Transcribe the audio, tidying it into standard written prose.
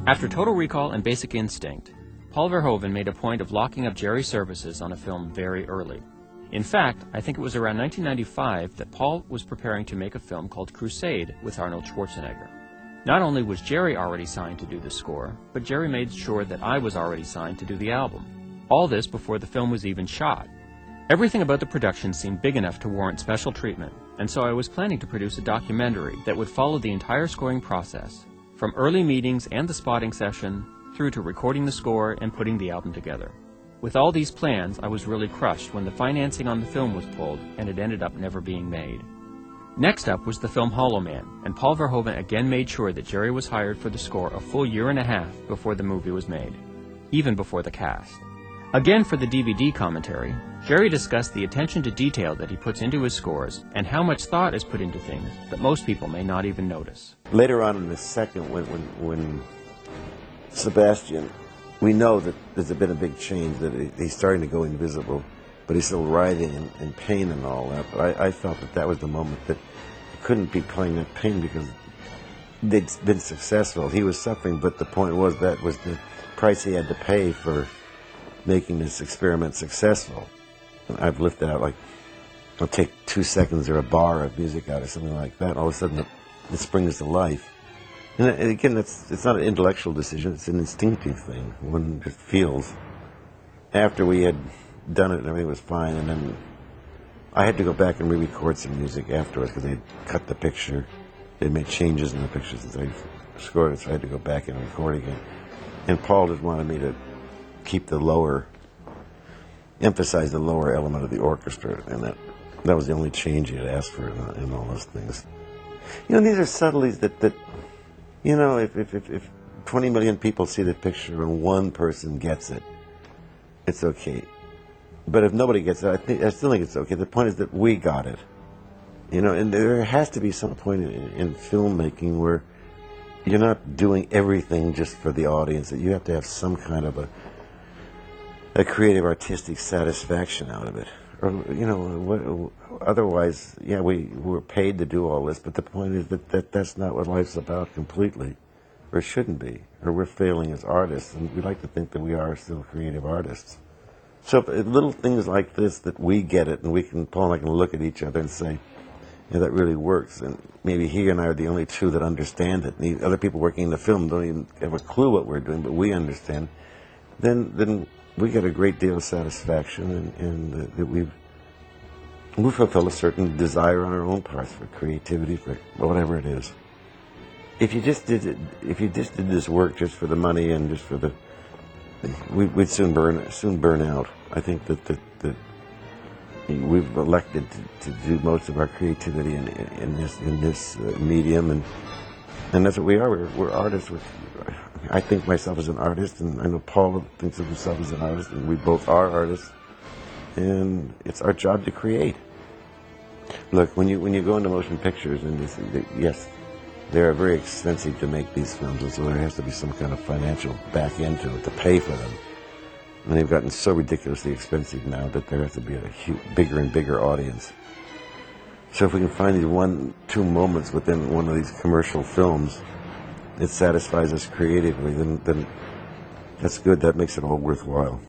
After Total Recall and Basic Instinct, Paul Verhoeven made a point of locking up Jerry's services on a film very early. In fact, I think it was around 1995 that Paul was preparing to make a film called Crusade with Arnold Schwarzenegger. Not only was Jerry already signed to do the score, but Jerry made sure that I was already signed to do the album. All this before the film was even shot. Everything about the production seemed big enough to warrant special treatment, and so I was planning to produce a documentary that would follow the entire scoring process, from early meetings and the spotting session, through to recording the score and putting the album together. With all these plans, I was really crushed when the financing on the film was pulled and it ended up never being made. Next up was the film Hollow Man, and Paul Verhoeven again made sure that Jerry was hired for the score a full year and a half before the movie was made, even before the cast. Again, for the DVD commentary, Jerry discussed the attention to detail that he puts into his scores and how much thought is put into things that most people may not even notice. Later on in the second, when Sebastian, we know that there's been a big change, that he's starting to go invisible, but he's still writhing in pain and all that. But I felt that was the moment that he couldn't be playing that pain because they'd been successful. He was suffering, but the point was that was the price he had to pay for making this experiment successful. And I've lifted out, like, I'll take 2 seconds or a bar of music out or something like that, all of a sudden it springs to life. And again, it's not an intellectual decision, it's an instinctive thing, one just feels. After we had done it and everything was fine, and then I had to go back and re-record some music afterwards because they'd cut the picture, they'd made changes in the picture since I scored it, so I had to go back and record again. And Paul just wanted me to keep emphasize the lower element of the orchestra, and that was the only change he had asked for in all those things. You know, these are subtleties that you know, if 20 million people see the picture and one person gets it, it's okay. But if nobody gets it, I still think it's okay. The point is that we got it. You know, and there has to be some point in filmmaking where you're not doing everything just for the audience, that you have to have some kind of a creative, artistic satisfaction out of it. Or, you know, otherwise, yeah, we're paid to do all this, but the point is that that's not what life's about completely, or it shouldn't be, or we're failing as artists, and we like to think that we are still creative artists. So little things like this, that we get it, and Paul and I can look at each other and say, yeah, that really works, and maybe he and I are the only two that understand it. And the other people working in the film don't even have a clue what we're doing, but we understand. Then we get a great deal of satisfaction, and that we fulfill a certain desire on our own parts for creativity, for whatever it is. If you just did this work just for the money and just for we'd soon burn out. I think that we've elected to do most of our creativity in this medium, and that's what we are. We're artists. I think myself as an artist, and I know Paul thinks of himself as an artist, and we both are artists, and it's our job to create. Look, when you go into motion pictures, and yes, they are very expensive to make these films, and so there has to be some kind of financial back end to it to pay for them. And they've gotten so ridiculously expensive now that there has to be a bigger and bigger audience. So if we can find these 1-2 moments within one of these commercial films, it satisfies us creatively, then that's good. That makes it all worthwhile.